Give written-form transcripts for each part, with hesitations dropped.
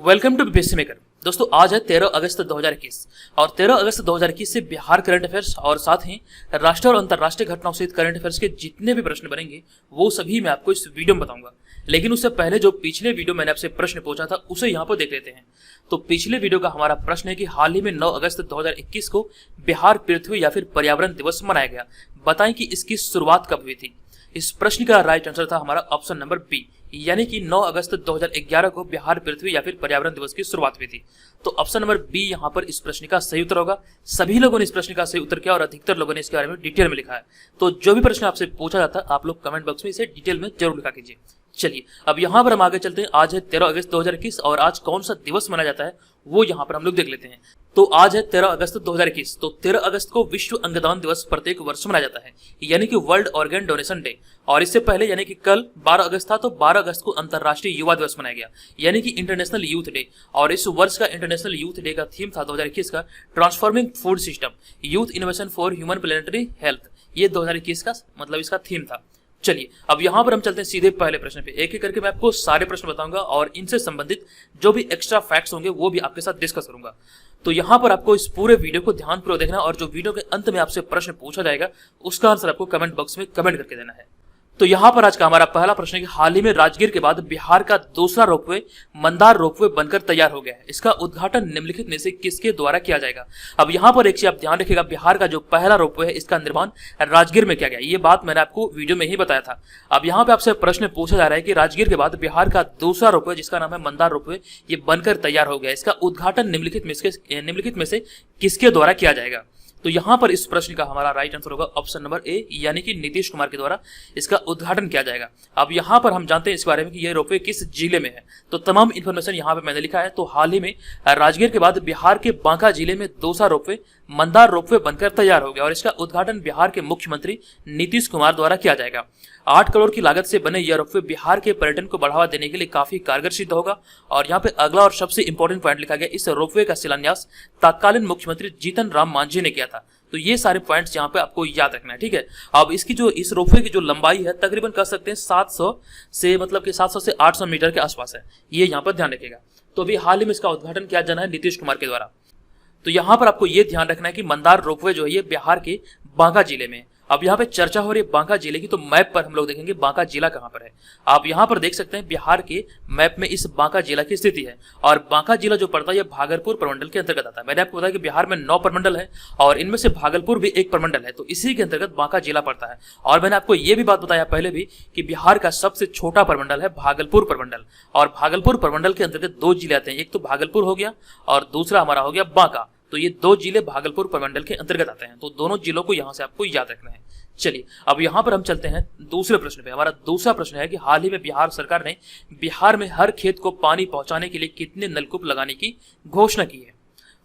Welcome to BPSC maker. दोस्तों आज है 13 अगस्त 2021 और 13 अगस्त 2021 से बिहार करंट अफेयर्स और साथ ही राष्ट्रीय और अंतर्राष्ट्रीय घटनाओं सहित करंट अफेयर्स के जितने भी प्रश्न बनेंगे वो सभी मैं आपको इस वीडियो में बताऊंगा। लेकिन उससे पहले जो पिछले वीडियो मैंने आपसे प्रश्न पूछा था उसे यहाँ पर देख लेते हैं। तो पिछले वीडियो का हमारा प्रश्न है कि हाल ही में 9 अगस्त 2021 को बिहार पृथ्वी या फिर पर्यावरण दिवस मनाया गया। बताएं कि इसकी शुरुआत कब हुई थी। इस प्रश्न का राइट आंसर था हमारा ऑप्शन नंबर बी, यानी कि 9 अगस्त 2011 को बिहार पृथ्वी या फिर पर्यावरण दिवस की शुरुआत हुई थी। तो ऑप्शन नंबर बी यहाँ पर इस प्रश्न का सही उत्तर होगा। सभी लोगों ने इस प्रश्न का सही उत्तर किया और अधिकतर लोगों ने इसके बारे में डिटेल में लिखा है। तो जो भी प्रश्न आपसे पूछा जाता है आप लोग कमेंट बॉक्स में इसे डिटेल में जरूर लिखा कीजिए। चलिए अब यहाँ पर हम आगे चलते हैं। आज है 13 अगस्त 2021 और आज कौन सा दिवस मनाया जाता है वो यहाँ पर हम लोग देख लेते हैं। तो आज है 13 अगस्त 2021। तो 13 अगस्त को विश्व अंगदान दिवस प्रत्येक वर्ष मनाया जाता है, यानी कि वर्ल्ड ऑर्गन डोनेशन डे। और इससे पहले यानी कि कल 12 अगस्त था तो 12 अगस्त को अंतर्राष्ट्रीय युवा दिवस मनाया गया, यानी कि इंटरनेशनल यूथ डे। और इस वर्ष का इंटरनेशनल यूथ डे का थीम था 2021 का transforming food system youth innovation for human planetary health. ये 2021 का मतलब इसका थीम था। चलिए अब यहाँ पर हम चलते हैं सीधे पहले प्रश्न पे। एक एक करके मैं आपको सारे प्रश्न बताऊंगा और इनसे संबंधित जो भी एक्स्ट्रा फैक्ट्स होंगे वो भी आपके साथ डिस्कस करूंगा। तो यहाँ पर आपको इस पूरे वीडियो को ध्यानपूर्वक देखना और जो वीडियो के अंत में आपसे प्रश्न पूछा जाएगा उसका आंसर आपको कमेंट बॉक्स में कमेंट करके देना है। तो यहाँ पर आज का हमारा पहला प्रश्न है कि हाल ही में राजगीर के बाद बिहार का दूसरा रोपवे मंदार रोपवे बनकर तैयार हो गया है। इसका उद्घाटन निम्नलिखित में से किसके द्वारा किया जाएगा। अब यहाँ पर एक चीज आप ध्यान रखिएगा, बिहार का जो पहला रोपवे है इसका निर्माण राजगीर में किया गया। ये बात मैंने आपको वीडियो में ही बताया था। अब यहाँ पे आपसे प्रश्न पूछा जा रहा है कि राजगीर के बाद बिहार का दूसरा रोपवे जिसका नाम है मंदार रोपवे ये बनकर तैयार हो गया। इसका उद्घाटन निम्नलिखित में से किसके द्वारा किया जाएगा। तो यहाँ पर इस प्रश्न का हमारा राइट आंसर होगा ऑप्शन नंबर ए, यानी कि नीतीश कुमार के द्वारा इसका उद्घाटन किया जाएगा। अब यहाँ पर हम जानते हैं इस बारे में कि यह रोपवे किस जिले में है। तो तमाम इन्फॉर्मेशन यहाँ पे मैंने लिखा है। तो हाल ही में राजगीर के बाद बिहार के बांका जिले में दूसरा रोपवे मंदार रोपवे बनकर तैयार हो गया और इसका उद्घाटन बिहार के मुख्यमंत्री नीतीश कुमार द्वारा किया जाएगा। 8 करोड़ की लागत से बने यह रोपवे बिहार के पर्यटन को बढ़ावा देने के लिए काफी कारगर सिद्ध होगा। और यहाँ पे अगला और सबसे इंपॉर्टेंट पॉइंट लिखा गया, इस रोपवे का शिलान्यास तत्कालीन मुख्यमंत्री जीतन राम मांझी ने किया था। तो ये सारे पॉइंट्स यहाँ पे आपको याद रखना है, ठीक है। अब इसकी जो इस रोपवे की जो लंबाई है तकरीबन कह सकते हैं 700 से 800 मीटर के आसपास है। ये यहाँ पर ध्यान रखिएगा। तो अभी हाल ही में इसका उद्घाटन किया जाना है नीतीश कुमार के द्वारा। तो यहाँ पर आपको ये ध्यान रखना है कि मंदार रोपवे जो है ये बिहार के बांका जिले में। अब यहाँ पे चर्चा हो रही है बांका जिले की, तो मैप पर हम लोग देखेंगे बांका जिला कहाँ पर है। आप यहाँ पर देख सकते हैं बिहार के मैप में इस बांका जिला की स्थिति है और बांका जिला जो पड़ता है ये भागलपुर प्रमंडल के अंतर्गत आता है। मैंने आपको बताया कि बिहार में 9 प्रमंडल है और इनमें से भागलपुर भी एक प्रमंडल है, तो इसी के अंतर्गत बांका जिला पड़ता है। और मैंने आपको ये भी बात बताया पहले भी कि बिहार का सबसे छोटा प्रमंडल है भागलपुर प्रमंडल और भागलपुर प्रमंडल के अंतर्गत 2 जिले आते हैं, एक तो भागलपुर हो गया और दूसरा हमारा हो गया बांका। तो ये 2 जिले भागलपुर प्रमंडल के अंतर्गत आते हैं। तो दोनों जिलों को यहाँ से आपको याद रखना है। चलिए अब यहाँ पर हम चलते हैं दूसरे प्रश्न पे। हमारा दूसरा प्रश्न है कि हाल ही में बिहार सरकार ने बिहार में हर खेत को पानी पहुंचाने के लिए कितने नलकूप लगाने की घोषणा की है।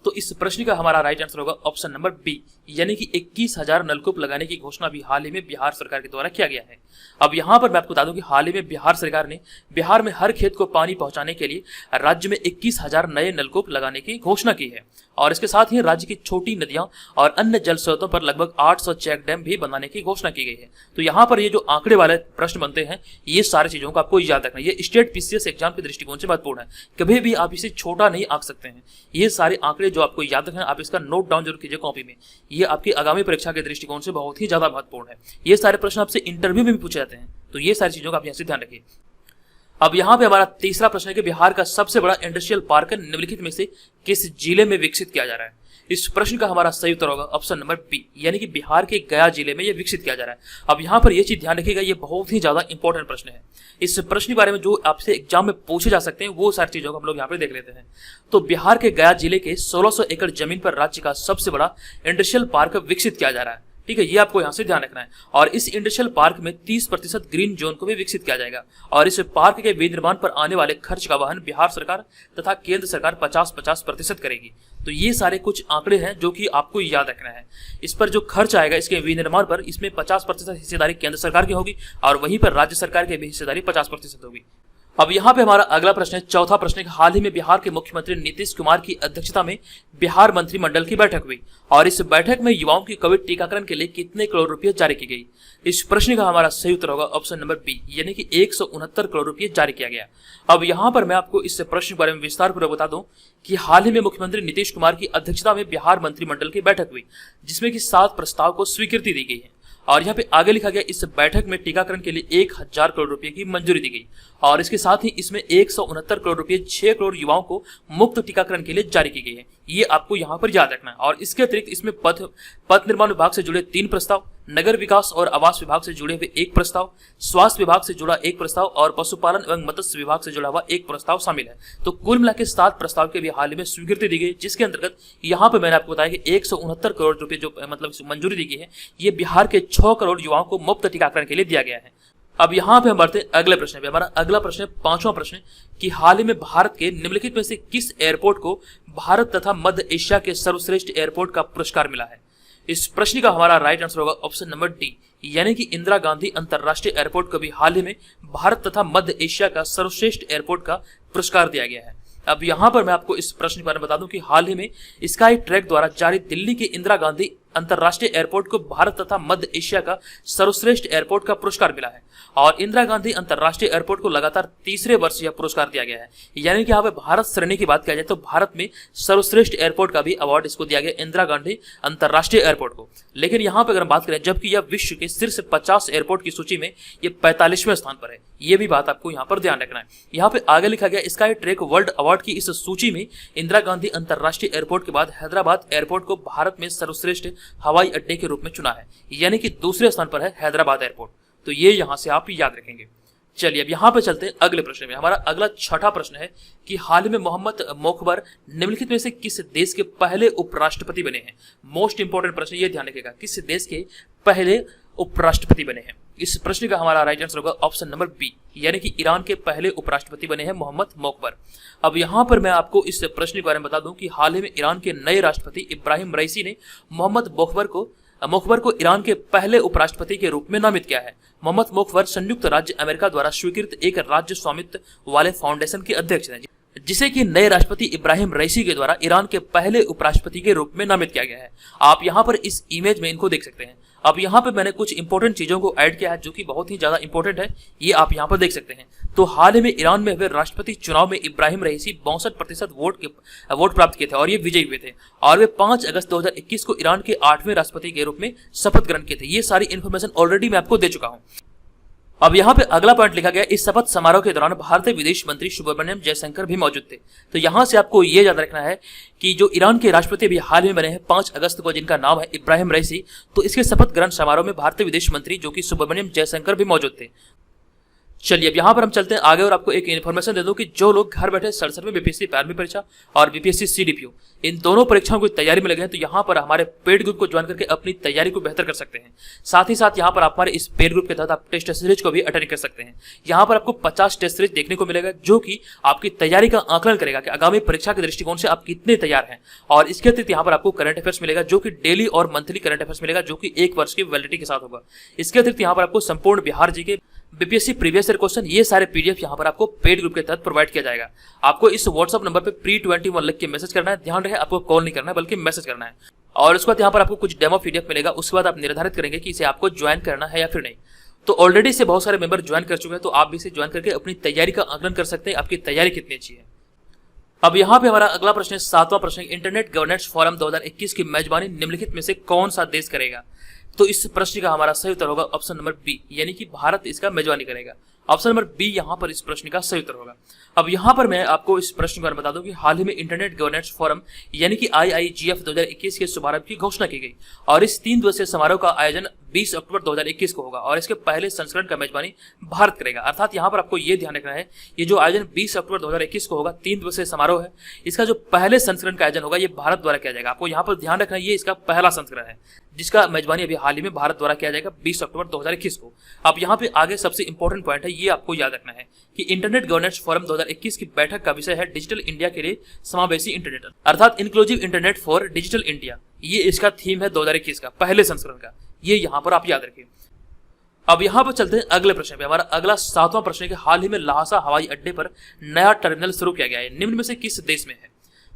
तो इस प्रश्न का हमारा राइट आंसर होगा ऑप्शन नंबर बी, यानी कि 21,000 नलकूप लगाने की घोषणा भी हाल ही में बिहार सरकार के द्वारा किया गया है। अब यहाँ पर मैं आपको बता दूं कि हाल ही में बिहार सरकार ने बिहार में हर खेत को पानी पहुंचाने के लिए राज्य में 21,000 नए नलकूप लगाने की घोषणा की है। और इसके साथ ही राज्य की छोटी नदियां और अन्य जल स्रोतों पर लगभग 800 चेक डैम भी बनाने की घोषणा की गई है। तो यहाँ पर ये जो आंकड़े वाले प्रश्न बनते हैं ये सारी चीजों को आपको याद रखना है। ये स्टेट पीसीएस एग्जाम के दृष्टिकोण से महत्वपूर्ण है, कभी भी आप इसे छोटा नहीं आंक सकते हैं। ये सारे आंकड़े जो आपको याद रखना है आप इसका नोट डाउन जरूर कीजिए कॉपी में। ये आपकी आगामी परीक्षा के दृष्टिकोण से बहुत ही ज्यादा महत्वपूर्ण है। ये सारे प्रश्न आपसे इंटरव्यू में भी पूछे जाते हैं, तो ये सारी चीजों का आप यहाँ से ध्यान रखिए। अब यहाँ पे हमारा तीसरा प्रश्न है कि बिहार का सबसे बड़ा इंडस्ट्रियल पार्क निम्नलिखित में से किस जिले में विकसित किया जा रहा है। इस प्रश्न का हमारा सही उत्तर होगा ऑप्शन नंबर बी, यानी कि बिहार के गया जिले में यह विकसित किया जा रहा है। अब यहाँ पर यह चीज ध्यान रखिएगा, ये बहुत ही ज्यादा इंपॉर्टेंट प्रश्न है। इस प्रश्न के बारे में जो आपसे एग्जाम में पूछे जा सकते हैं वो सारी चीजों को हम लोग यहाँ पे देख लेते हैं। तो बिहार के गया जिले के 1600 एकड़ जमीन पर राज्य का सबसे बड़ा इंडस्ट्रियल पार्क विकसित किया जा रहा है, ठीक है। ये आपको यहाँ से ध्यान रखना है। और इस इंडस्ट्रियल पार्क में 30% ग्रीन जोन को भी विकसित किया जाएगा और इस पार्क के विनिर्माण पर आने वाले खर्च का वहन बिहार सरकार तथा केंद्र सरकार 50-50% करेगी। तो ये सारे कुछ आंकड़े हैं जो कि आपको याद रखना है। इस पर जो खर्च आएगा इसके विनिर्माण पर, इसमें 50% हिस्सेदारी केंद्र सरकार की होगी और वहीं पर राज्य सरकार की भी हिस्सेदारी 50% होगी। अब यहाँ पे हमारा अगला प्रश्न है, चौथा प्रश्न है, हाल ही में बिहार के मुख्यमंत्री नीतीश कुमार की अध्यक्षता में बिहार मंत्रिमंडल की बैठक हुई और इस बैठक में युवाओं की कोविड टीकाकरण के लिए कितने करोड़ रुपए जारी की गई। इस प्रश्न का हमारा सही उत्तर होगा ऑप्शन नंबर बी, यानी कि 169 करोड़ रुपए जारी किया गया। अब यहाँ पर मैं आपको इस प्रश्न के बारे में विस्तार पूर्वक बता दूं कि हाल ही में मुख्यमंत्री नीतीश कुमार की अध्यक्षता में बिहार मंत्रिमंडल की बैठक हुई, जिसमें कि 7 प्रस्ताव को स्वीकृति दी गई है। और यहाँ पे आगे लिखा गया, इस बैठक में टीकाकरण के लिए 1000 करोड़ रुपए की मंजूरी दी गई और इसके साथ ही इसमें 169 करोड़ रुपए 6 करोड़ युवाओं को मुफ्त टीकाकरण के लिए जारी की गई है। ये आपको यहाँ पर याद रखना है। और इसके अतिरिक्त इसमें पथ निर्माण विभाग से जुड़े 3 प्रस्ताव, नगर विकास और आवास विभाग से जुड़े हुए 1 प्रस्ताव, स्वास्थ्य विभाग से जुड़ा 1 प्रस्ताव और पशुपालन एवं मत्स्य विभाग से जुड़ा हुआ 1 प्रस्ताव शामिल है। तो कुल मिला के 7 प्रस्ताव के भी हाल ही में स्वीकृति दी गई, जिसके अंतर्गत यहाँ पे मैंने आपको बताया कि 169 करोड़ रुपए जो मतलब मंजूरी दी गई है, ये बिहार के 6 करोड़ युवाओं को मुफ्त टीकाकरण के लिए दिया गया है। अब यहाँ पे हम बढ़ते हैं अगले प्रश्न पे। हमारा अगला प्रश्न है, 5वां प्रश्न, कि हाल ही में भारत के निम्नलिखित में से किस एयरपोर्ट को भारत तथा मध्य एशिया के सर्वश्रेष्ठ एयरपोर्ट का पुरस्कार मिला है। इस प्रश्न का हमारा राइट आंसर होगा ऑप्शन नंबर डी, यानी कि इंदिरा गांधी अंतरराष्ट्रीय एयरपोर्ट को भी हाल ही में भारत तथा मध्य एशिया का सर्वश्रेष्ठ एयरपोर्ट का पुरस्कार दिया गया है। अब यहाँ पर मैं आपको इस प्रश्न के बारे में बता दूं कि हाल ही में स्काई ट्रैक द्वारा जारी दिल्ली के इंदिरा गांधी अंतरराष्ट्रीय एयरपोर्ट को भारत तथा मध्य एशिया का सर्वश्रेष्ठ एयरपोर्ट का पुरस्कार मिला है और इंदिरा गांधी अंतरराष्ट्रीय एयरपोर्ट को लगातार तीसरे वर्ष यह पुरस्कार दिया गया है। यानी कि यहाँ पे भारत श्रेणी की बात किया जाए तो भारत में सर्वश्रेष्ठ एयरपोर्ट का भी अवार्ड इसको दिया गया, इंदिरा गांधी अंतरराष्ट्रीय एयरपोर्ट को। लेकिन यहाँ पे अगर हम बात करें, जबकि यह विश्व के शीर्ष 50 एयरपोर्ट की सूची में ये 45वें स्थान पर है। ये भी बात आपको यहाँ पर ध्यान रखना है। यहाँ पे आगे लिखा गया, स्काई ट्रैक वर्ल्ड अवार्ड की इस सूची में इंदिरा गांधी अंतरराष्ट्रीय एयरपोर्ट के बाद हैदराबाद एयरपोर्ट को भारत में सर्वश्रेष्ठ हवाई अड्डे के रूप में चुना है, यानी कि दूसरे स्थान पर है हैदराबाद एयरपोर्ट। तो ये यहां से आप याद रखेंगे। चलिए अब यहां पर चलते हैं अगले प्रश्न में। हमारा अगला 6ठा प्रश्न है कि हाल ही में मोहम्मद मोखबर निम्नलिखित में से किस देश के पहले उपराष्ट्रपति बने हैं। मोस्ट इंपोर्टेंट प्रश्न, ये ध्यान रखिएगा, किस देश के पहले उपराष्ट्रपति बने हैं। इस प्रश्न का हमारा राइट आंसर होगा ऑप्शन नंबर बी, यानी कि ईरान के पहले उपराष्ट्रपति बने हैं मोहम्मद मोखबर। अब यहाँ पर मैं आपको इस प्रश्न के बारे में बता दूं कि हाल ही में ईरान के नए राष्ट्रपति इब्राहिम रईसी ने मोहम्मद मोखबर को ईरान के पहले उपराष्ट्रपति के रूप में नामित किया है। मोहम्मद मोखबर संयुक्त राज्य अमेरिका द्वारा स्वीकृत एक राज्य स्वामित्व वाले फाउंडेशन के अध्यक्ष हैं, जिसे कि नए राष्ट्रपति इब्राहिम रईसी के द्वारा ईरान के पहले उपराष्ट्रपति के रूप में नामित किया गया है। आप यहाँ पर इस इमेज में इनको देख सकते हैं। अब यहाँ पे मैंने कुछ इंपॉर्टेंट चीजों को ऐड किया है जो कि बहुत ही ज्यादा इंपॉर्टेंट है, ये आप यहाँ पर देख सकते हैं। तो हाल ही में ईरान में हुए राष्ट्रपति चुनाव में इब्राहिम रईसी 62% वोट प्राप्त किए थे और ये विजयी हुए थे और वे 5 अगस्त 2021 को ईरान के 8वें राष्ट्रपति के रूप में शपथ ग्रहण किए थे। ये सारी इन्फॉर्मेशन ऑलरेडी मैं आपको दे चुका हूँ। अब यहाँ पे अगला पॉइंट लिखा गया, इस शपथ समारोह के दौरान भारतीय विदेश मंत्री सुब्रमण्यम जयशंकर भी मौजूद थे। तो यहाँ से आपको ये याद रखना है कि जो ईरान के राष्ट्रपति अभी हाल में बने हैं 5 अगस्त को, जिनका नाम है इब्राहिम रईसी, तो इसके शपथ ग्रहण समारोह में भारतीय विदेश मंत्री जो कि सुब्रमण्यम जयशंकर भी मौजूद थे। चलिए अब यहाँ पर हम चलते हैं आगे और आपको एक इन्फॉर्मेशन दे दूं कि जो लोग घर बैठे 67वें बीपीएससी प्रारंभिक परीक्षा और बीपीएससी सीडीपीओ इन दोनों परीक्षाओं की तैयारी में लगे हैं, तो यहाँ पर हमारे पेड ग्रुप को ज्वाइन करके अपनी तैयारी को बेहतर कर सकते हैं। साथ ही साथ यहाँ पर आप हमारे इस पेड ग्रुप के तहत आप टेस्ट सीरीज को भी अटेंड कर सकते हैं। यहाँ पर आपको 50 टेस्ट सीरीज देखने को मिलेगा, जो कि आपकी तैयारी का आकलन करेगा कि आगामी परीक्षा के दृष्टिकोण से आप कितने तैयार हैं। और इसके अतिरिक्त यहाँ पर आपको करंट अफेयर्स मिलेगा, जो कि डेली और मंथली करंट अफेयर्स मिलेगा, जो कि 1 वर्ष की वैलिडिटी के साथ होगा। इसके अतिरिक्त यहाँ पर आपको संपूर्ण बिहार जी के बीपीएससी प्रीवियस ईयर क्वेश्चन, ये सारे पीडीएफ यहाँ पर आपको पेड ग्रुप के तहत प्रोवाइड किया जाएगा। आपको इस व्हाट्सएप नंबर पे pre21 लिख के मैसेज करना है। ध्यान रहे, आपको कॉल नहीं करना है बल्कि मैसेज करना है। और उसके बाद यहाँ पर आपको कुछ डेमो पीडीएफ मिलेगा। उसके बाद आप निर्धारित करेंगे कि इसे आपको ज्वाइन करना है या फिर नहीं। तो ऑलरेडी से बहुत सारे मेंबर ज्वाइन कर चुके हैं, तो आप भी इसे ज्वाइन करके अपनी तैयारी का आकलन कर सकते हैं, आपकी तैयारी कितनी अच्छी है। अब यहाँ पे हमारा अगला प्रश्न है, 7वां प्रश्न, इंटरनेट गवर्नेंस फोरम 2021 की मेजबानी निम्नलिखित में से कौन सा देश करेगा। तो इस प्रश्न का हमारा सही उत्तर होगा ऑप्शन नंबर बी, यानी कि भारत इसका मेजबानी करेगा। ऑप्शन नंबर बी यहाँ पर इस प्रश्न का सही उत्तर होगा। अब यहाँ पर मैं आपको इस प्रश्न के बारे में बता दूं कि हाल ही में इंटरनेट गवर्नेंस फोरम यानी कि IIGF 2021 के शुभारंभ की घोषणा की गई और इस 3 दिवसीय समारोह का आयोजन 20 अक्टूबर 2021 को होगा और इसके पहले संस्करण का मेजबानी भारत करेगा। अर्थात यहाँ पर आपको ये ध्यान रखना है, ये जो आयोजन 20 अक्टूबर 2021 को होगा, 3 दिवसीय समारोह है, इसका जो पहले संस्करण का आयोजन होगा ये भारत द्वारा किया जाएगा। आपको यहाँ पर ध्यान रखना है, ये इसका पहला संस्करण है जिसका मेजबानी अभी हाल ही में भारत द्वारा किया जाएगा 20 अक्टूबर 2021 को। अब यहाँ पे आगे सबसे इंपॉर्टेंट पॉइंट है, ये आपको याद रखना है कि इंटरनेट गवर्नेंस फोरम 2021 की बैठक का विषय है डिजिटल इंडिया के लिए समावेशी इंटरनेट, अर्थात inclusive internet for digital India. ये इसका थीम है 2021 का पहले संस्करण का, ये यहाँ पर आप याद रखिए। अब यहाँ पर चलते हैं अगले प्रश्न पे। हमारा अगला 7वां प्रश्न है कि हाल ही में लहासा हवाई अड्डे पर नया टर्मिनल शुरू किया गया है, निम्न में से किस देश में है?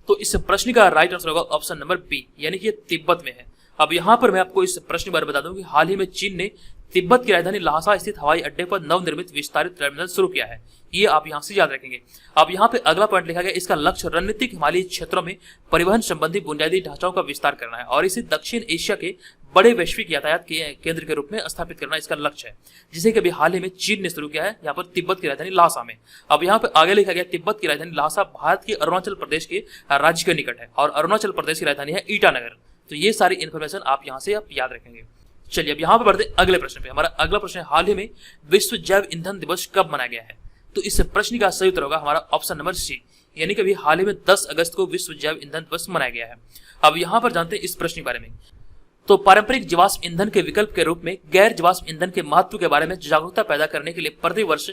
तो इस प्रश्न का राइट आंसर होगा ऑप्शन नंबर बी, यानी कि ये तिब्बत में है। अब यहाँ पर मैं आपको इस प्रश्न के बारे में बता दूं कि हाल ही में चीन ने तिब्बत की राजधानी लहासा स्थित हवाई अड्डे पर नवनिर्मित विस्तारित टर्मिनल शुरू किया है। ये आप यहाँ से याद रखेंगे। अब यहाँ पे अगला पॉइंट लिखा गया, इसका लक्ष्य रणनीतिक हिमालयी क्षेत्रों में परिवहन संबंधी बुनियादी ढांचाओं का विस्तार करना है और इसे दक्षिण एशिया के बड़े वैश्विक यातायात के केंद्र के रूप में स्थापित करना इसका लक्ष्य है, जिसे कि अभी हाल ही में चीन ने शुरू किया है यहाँ पर तिब्बत की राजधानी लहासा में। अब यहाँ पे आगे लिखा गया, तिब्बत की राजधानी लहासा भारत के अरुणाचल प्रदेश के राज्य के निकट है और अरुणाचल प्रदेश की राजधानी है ईटानगर। तो ये सारी इन्फॉर्मेशन आप यहाँ से आप याद रखेंगे। चलिए अब यहाँ पे बढ़ते अगले प्रश्न पे। हमारा अगला प्रश्न है, हाल ही में विश्व जैव ईंधन दिवस कब मनाया गया है? तो इस प्रश्न का सही उत्तर होगा हमारा ऑप्शन नंबर सी, यानी कि अभी हाल ही में 10 अगस्त को विश्व जैव ईंधन दिवस मनाया गया है। अब यहाँ पर जानते हैं इस प्रश्न के बारे में। तो पारंपरिक जीवाश्म ईंधन के विकल्प के रूप में गैर जीवाश्म ईंधन के महत्व के बारे में जागरूकता पैदा करने के लिए प्रतिवर्ष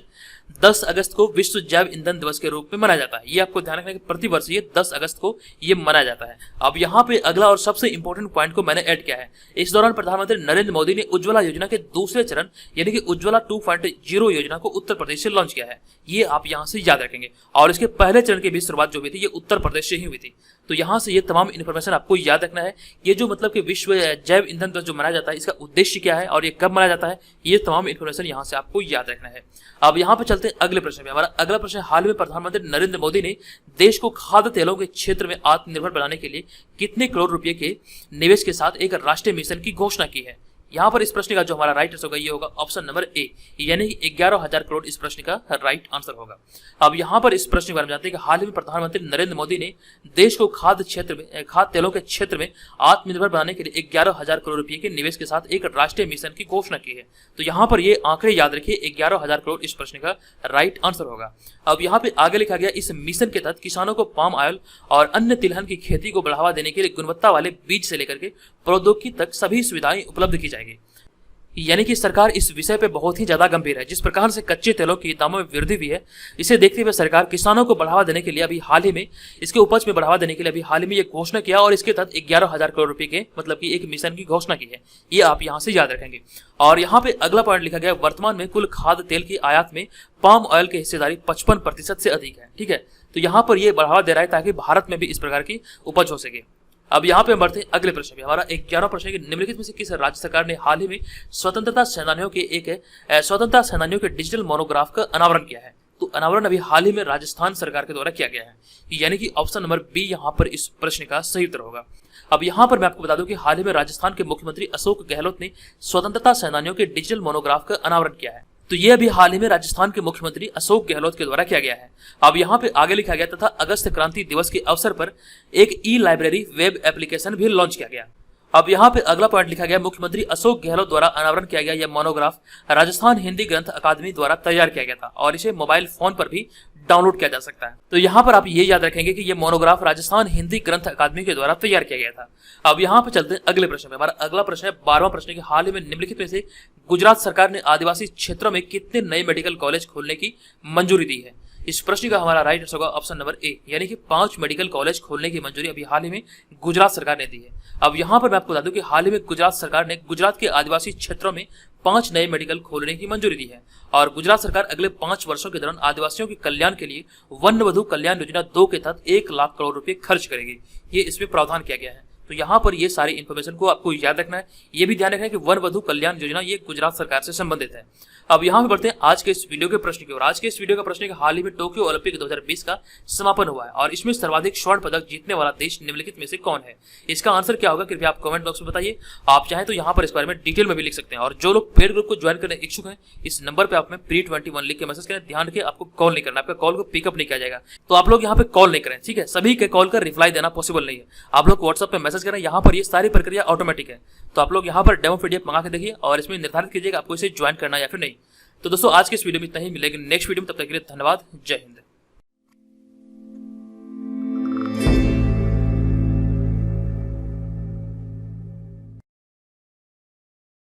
10 अगस्त को विश्व जैव ईंधन दिवस के रूप में मनाया जाता है। ये आपको ध्यान रखना है कि प्रतिवर्ष ये 10 अगस्त को ये मनाया जाता है। अब यहाँ पे अगला और सबसे इंपॉर्टेंट पॉइंट को मैंने ऐड किया है। इस दौरान प्रधानमंत्री नरेंद्र मोदी ने उज्ज्वला योजना के दूसरे चरण यानी कि उज्ज्वला 2.0 योजना को उत्तर प्रदेश से लॉन्च किया है। ये आप यहाँ से याद रखेंगे और इसके पहले चरण की भी शुरुआत जो हुई थी ये उत्तर प्रदेश से ही हुई थी। तो यहाँ से ये तमाम इन्फॉर्मेशन आपको याद रखना है। ये जो मतलब कि विश्व जैव ईंधन दिवस जो मनाया जाता है इसका उद्देश्य क्या है और ये कब मनाया जाता है, ये तमाम इन्फॉर्मेशन यहाँ से आपको याद रखना है। अब यहाँ पे चलते हैं अगले प्रश्न पे। हमारा अगला प्रश्न, हाल में प्रधानमंत्री नरेंद्र मोदी ने देश को खाद्य तेलों के क्षेत्र में आत्मनिर्भर बनाने के लिए कितने करोड़ रुपए के निवेश के साथ एक राष्ट्रीय मिशन की घोषणा की है? यहाँ पर इस प्रश्न का जो हमारा राइट आंसर होगा ये होगा ऑप्शन नंबर ए, यानी 11,000 करोड़ इस प्रश्न का राइट आंसर होगा। अब यहाँ पर इस प्रश्न के बारे में जानते हैं कि हाल ही में प्रधानमंत्री नरेंद्र मोदी ने देश को खाद्य तेलों के क्षेत्र में आत्मनिर्भर बनाने के लिए 11,000 करोड़ रुपए के निवेश के साथ एक राष्ट्रीय मिशन की घोषणा की है। तो यहाँ पर ये आंकड़े याद रखिए, 11,000 करोड़ इस प्रश्न का राइट आंसर होगा। अब यहाँ पे आगे लिखा गया, इस मिशन के तहत किसानों को पाम ऑयल और अन्य तिलहन की खेती को बढ़ावा देने के लिए गुणवत्ता वाले बीज से लेकर के प्रौद्योगिकी तक सभी सुविधाएं उपलब्ध की जाएगी। यानी कि सरकार इस विषय पे बहुत ही ज्यादा गंभीर है। जिस प्रकार से कच्चे तेलों की दामों में वृद्धि हुई है, इसे देखते हुए सरकार किसानों को बढ़ावा देने के लिए अभी हाल ही में इसके उपज में बढ़ावा देने के लिए अभी हाल ही में ये घोषणा किया और इसके तहत 11,000 करोड़ रुपए के मतलब कि एक मिशन की घोषणा की है। ये आप यहाँ से याद रखेंगे। और यहाँ पे अगला पॉइंट लिखा गया, वर्तमान में कुल खाद्य तेल की आयात में पाम ऑयल की हिस्सेदारी 55% से अधिक है। ठीक है, तो यहाँ पर ये बढ़ावा दे रहा है ताकि भारत में भी इस प्रकार की उपज हो सके। अब यहाँ पे बढ़ते हैं अगले प्रश्न पे। हमारा 11वां प्रश्न है कि निम्नलिखित में से किस राज्य सरकार ने हाल ही में स्वतंत्रता सेनानियों के डिजिटल मोनोग्राफ का अनावरण किया है? तो अनावरण अभी हाल ही में राजस्थान सरकार के द्वारा किया गया है, यानी कि ऑप्शन नंबर बी यहाँ पर इस प्रश्न का सही उत्तर होगा। अब यहाँ पर मैं आपको बता दूं कि हाल ही में राजस्थान के मुख्यमंत्री अशोक गहलोत ने स्वतंत्रता सेनानियों के डिजिटल मोनोग्राफ का अनावरण किया है। तो ये अभी हाल ही में राजस्थान के मुख्यमंत्री अशोक गहलोत के द्वारा किया गया है। अब यहाँ पे आगे लिखा गया, तथा अगस्त क्रांति दिवस के अवसर पर एक ई लाइब्रेरी वेब एप्लीकेशन भी लॉन्च किया गया। अब यहाँ पे अगला पॉइंट लिखा गया, मुख्यमंत्री अशोक गहलोत द्वारा अनावरण किया गया यह मोनोग्राफ राजस्थान हिंदी ग्रंथ अकादमी द्वारा तैयार किया गया था और इसे मोबाइल फोन पर भी डाउनलोड किया जा सकता है। तो यहाँ पर आप ये याद रखेंगे कि यह मोनोग्राफ राजस्थान हिंदी ग्रंथ अकादमी के द्वारा तैयार किया गया था। अब यहाँ पे चलते हैं अगले प्रश्न में। हमारा अगला प्रश्न है 12वां प्रश्न, कि हाल ही में निम्नलिखित में से गुजरात सरकार ने आदिवासी क्षेत्रों में कितने नए मेडिकल कॉलेज खोलने की मंजूरी दी है? इस प्रश्न का हमारा राइट आंसर होगा ऑप्शन नंबर ए, यानी कि 5 मेडिकल कॉलेज खोलने की मंजूरी अभी हाल ही में गुजरात सरकार ने दी है। अब यहाँ पर मैं आपको बता दूं कि हाल ही में गुजरात सरकार ने गुजरात के आदिवासी क्षेत्रों में 5 नए मेडिकल खोलने की मंजूरी दी है और गुजरात सरकार अगले 5 वर्षों के दौरान आदिवासियों के कल्याण के लिए वन वधु कल्याण योजना 2 के तहत 1 लाख करोड़ रुपए खर्च करेगी। ये इसमें प्रावधान किया गया है। तो यहाँ पर ये सारी इन्फॉर्मेशन को आपको याद रखना है। ये भी ध्यान रखना है कि वन वधु कल्याण योजना ये गुजरात सरकार से संबंधित है। अब यहाँ पे बढ़ते हैं आज के इस वीडियो के प्रश्न की ओर। आज के इस वीडियो का प्रश्न है कि हाल ही में टोक्यो ओलंपिक 2020 का समापन हुआ है और इसमें सर्वाधिक स्वर्ण पदक जीतने वाला देश निम्नलिखित में से कौन है? इसका आंसर क्या होगा कृपया आप कमेंट बॉक्स में बताइए। आप चाहें तो यहाँ पर इस बारे में डिटेल में भी लिख सकते हैं। और जो लोग पेड ग्रुप को ज्वाइन करने इच्छुक हैं, इस नंबर पर आप में pre21 लिख के मैसेज करें। ध्यान रखिए आपको कॉल नहीं करना, आपका कॉल को पिकअप नहीं किया जाएगा। तो आप लोग यहाँ पे कॉल नहीं करें, ठीक है? सभी के कॉल का रिप्लाई देना पॉसिबल नहीं है। आप लोग व्हाट्सएप पे मैसेज करें, यहाँ पर ये सारी प्रक्रिया ऑटोमेटिक है। तो आप लोग यहाँ पर डेमो पीडीएफ मंगा के देखिए और इसमें निर्धारित कीजिएगा आपको इसे ज्वाइन करना है या फिर नहीं। तो दोस्तों आज के इस वीडियो में इतना ही, मिलेंगे नेक्स्ट वीडियो में। तब तक के लिए धन्यवाद। जय हिंद।